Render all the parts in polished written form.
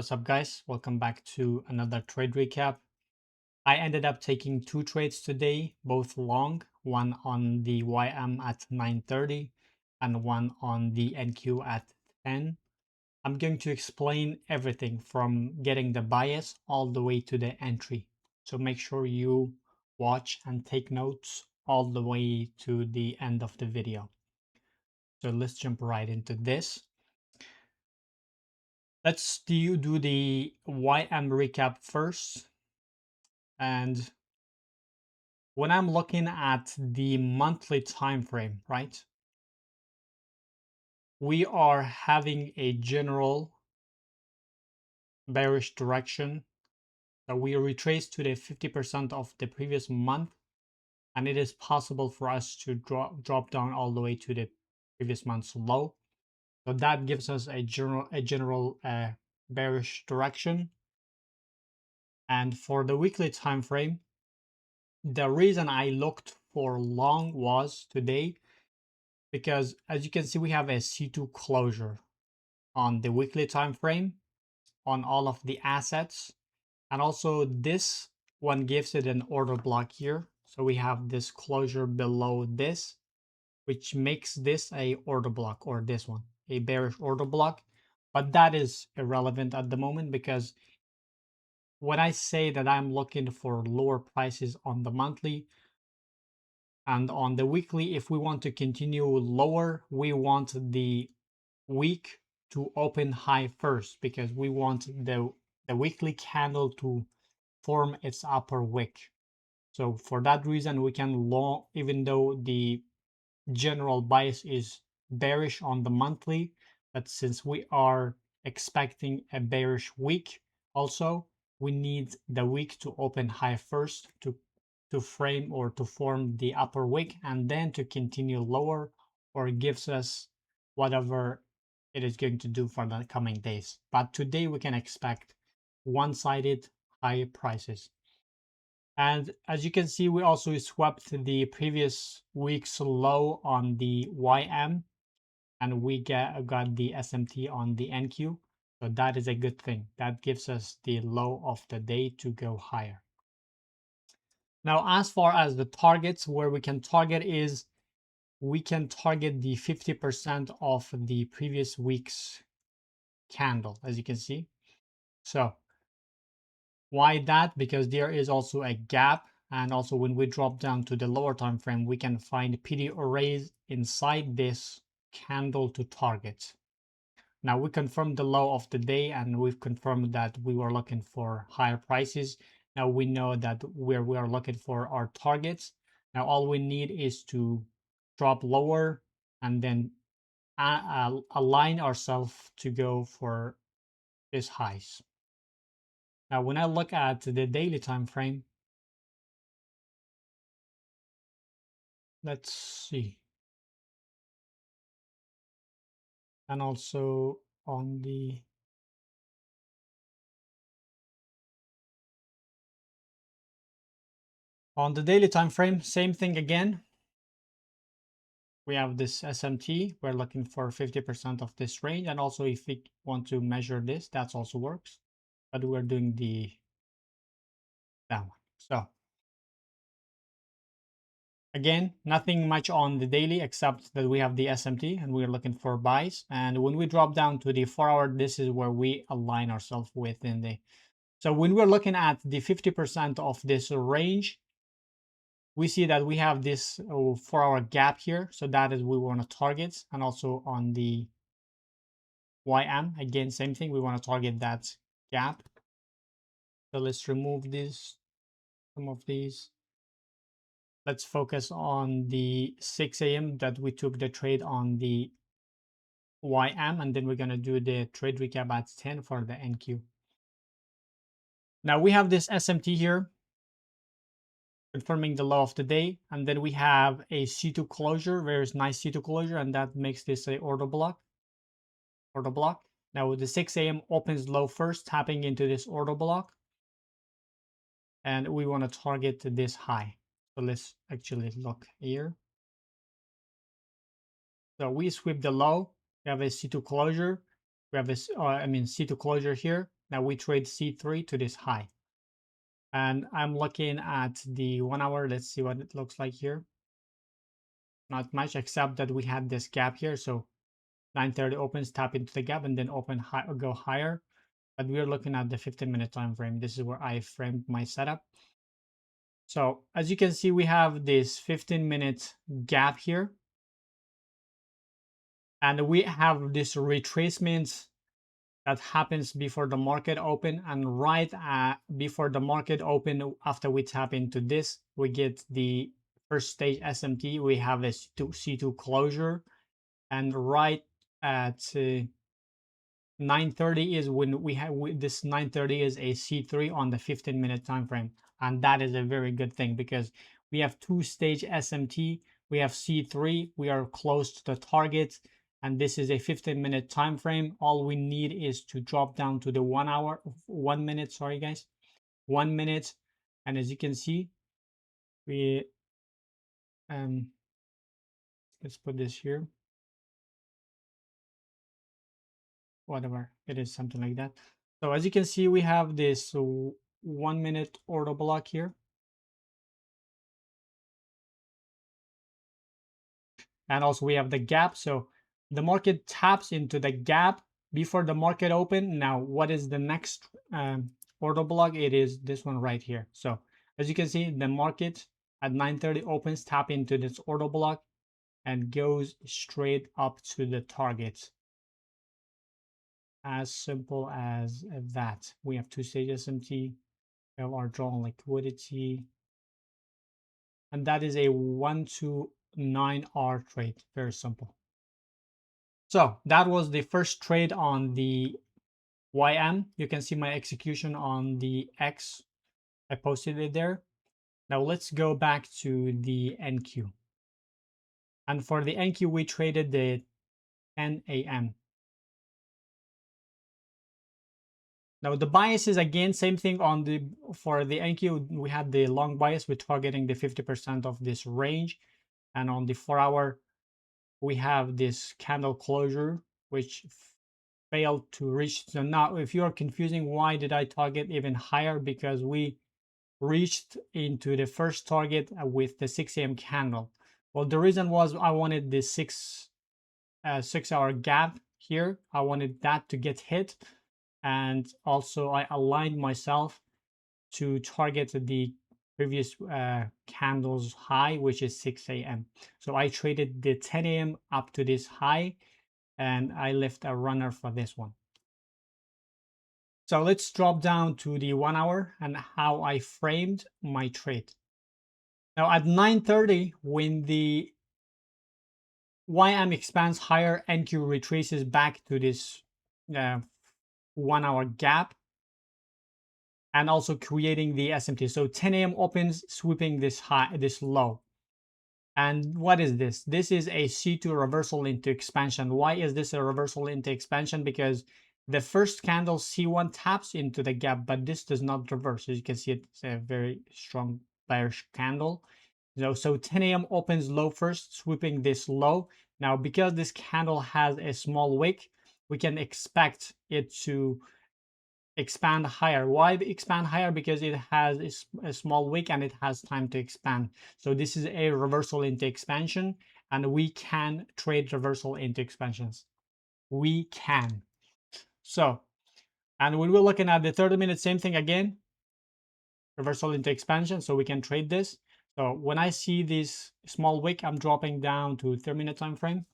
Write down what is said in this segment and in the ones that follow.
What's up, guys? Welcome back to another trade recap. I ended up taking two trades today, both long, one on the YM at 9:30 and one on the NQ at 10. I'm going to explain everything from getting the bias all the way to the entry. So make sure you watch and take notes all the way to the end of the video. So let's jump right into this. Let's do the YM recap first. And when I'm looking at the monthly time frame, right, we are having a general bearish direction. So we retrace to the 50% of the previous month, and it is possible for us to drop down all the way to the previous month's low. So that gives us a general bearish direction. And for the weekly time frame, the reason I looked for long was today because, as you can see, we have a C2 closure on the weekly time frame on all of the assets, and also this one gives it an order block here. So we have this closure below this, which makes this a order block, or this one a bearish order block. But that is irrelevant at the moment, because when I say that I'm looking for lower prices on the monthly and on the weekly, if we want to continue lower, we want the week to open high first, because we want the weekly candle to form its upper wick. So for that reason, we can long, even though the general bias is bearish on the monthly, but since we are expecting a bearish week also, we need the week to open high first to frame or to form the upper wick, and then to continue lower, or gives us whatever it is going to do for the coming days. But today we can expect one-sided high prices. And as you can see, we also swept the previous week's low on the YM, and we got the SMT on the NQ. So that is a good thing. That gives us the low of the day to go higher. Now, as far as the targets, where we can target is, we can target the 50% of the previous week's candle, as you can see. So why that? Because there is also a gap, and also when we drop down to the lower time frame, we can find PD arrays inside this candle to target. Now we confirmed the low of the day, and we've confirmed that we were looking for higher prices. Now we know that where we are looking for our targets. Now all we need is to drop lower and then align ourselves to go for these highs. Now when I look at the daily time frame, let's see, and also on the daily time frame, same thing again. We have this SMT. We're looking for 50% of this range, and also if we want to measure this, that also works. But we're doing that one. So again, nothing much on the daily except that we have the SMT and we're looking for buys. And when we drop down to the 4-hour, this is where we align ourselves within the. So when we're looking at the 50% of this range, we see that we have this 4-hour gap here. So that is we want to target. And also on the YM, again, same thing. We want to target that gap. So let's remove this, some of these. Let's focus on the 6 a.m. that we took the trade on the YM, and then we're going to do the trade recap at 10 for the NQ. Now we have this SMT here, confirming the low of the day, and then we have a C2 closure, very nice C2 closure, and that makes this a order block. Now the 6 a.m. opens low first, tapping into this order block, and we want to target this high. So let's actually look here. So we sweep the low. We have a C2 closure. We have a C2 closure here. Now we trade C3 to this high. And I'm looking at the 1 hour. Let's see what it looks like here. Not much, except that we had this gap here. So 9:30 opens, tap into the gap, and then open high, go higher. But we are looking at the 15-minute time frame. This is where I framed my setup. So as you can see, we have this 15-minute gap here. And we have this retracement that happens before the market open, and right before the market open, after we tap into this, we get the first stage SMT. We have a C2 closure, and right at 9:30 is when we have this. 9:30 is a C3 on the 15-minute time frame, and that is a very good thing because we have two-stage SMT, we have C3, we are close to the target, and this is a 15-minute time frame. All we need is to drop down to the 1 hour, 1 minute, sorry guys, 1 minute, and as you can see, we let's put this here, whatever it is, something like that. So as you can see, we have this 1 minute order block here. And also we have the gap. So the market taps into the gap before the market open. Now, what is the next order block? It is this one right here. So as you can see, the market at 9:30 opens, tap into this order block and goes straight up to the target. As simple as that. We have two-stage SMT, we have our drawn liquidity, and that is a 1 to 9R trade. Very simple. So that was the first trade on the YM. You can see my execution on the X. I posted it there. Now let's go back to the NQ. And for the NQ, we traded the 10 a.m. Now the bias is again same thing on the for the NQ. We had the long bias. We're targeting the 50% of this range, and on the 4-hour, we have this candle closure which failed to reach. So now if you're confusing why did I target even higher, because we reached into the first target with the 6 a.m. candle. Well, the reason was I wanted the 6-hour gap here. I wanted that to get hit, and also I aligned myself to target the previous candle's high, which is 6 a.m. So I traded the 10 a.m. up to this high, and I left a runner for this one. So let's drop down to the 1 hour and how I framed my trade. Now at 9:30, when the YM expands higher, NQ retraces back to this 1 hour gap, and also creating the SMT. So 10 a.m. opens, sweeping this high, this low. And what is this? This is a C2 reversal into expansion. Why is this a reversal into expansion? Because the first candle C1 taps into the gap, but this does not reverse. As you can see, it's a very strong bearish candle. So 10 a.m. opens low first, sweeping this low. Now, because this candle has a small wick, we can expect it to expand higher. Why expand higher? Because it has a small wick and it has time to expand. So this is a reversal into expansion, and we can trade reversal into expansions. We can. So, and when we're looking at the 30-minute, same thing again, reversal into expansion, so we can trade this. So when I see this small wick, I'm dropping down to 30-minute time frame.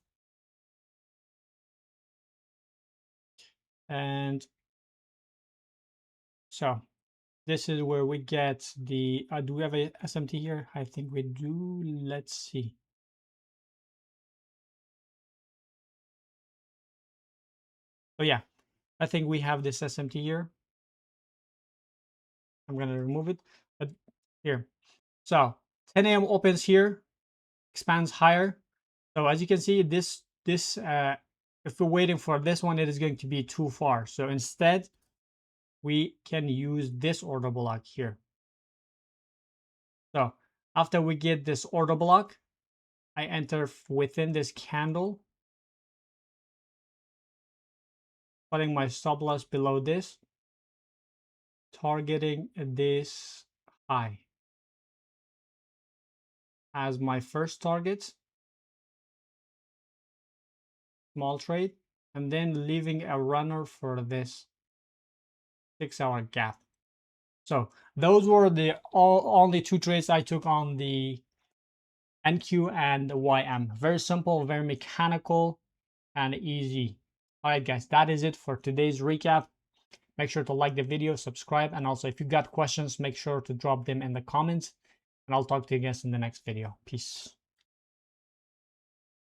And so this is where we get the, do we have a SMT here? I think we do. Let's see. So yeah, I think we have this SMT here. I'm going to remove it, but here. So 10 a.m. opens here, expands higher. So as you can see, if we're waiting for this one, it is going to be too far. So instead, we can use this order block here. So after we get this order block, I enter within this candle, putting my stop loss below this. targeting this high as my first target, small trade, and then leaving a runner for this 6-hour gap. So those were the only two trades I took on the NQ and YM. Very simple, very mechanical, and easy. All right, guys, that is it for today's recap. Make sure to like the video, subscribe, and also if you got questions, make sure to drop them in the comments. And I'll talk to you guys in the next video. Peace.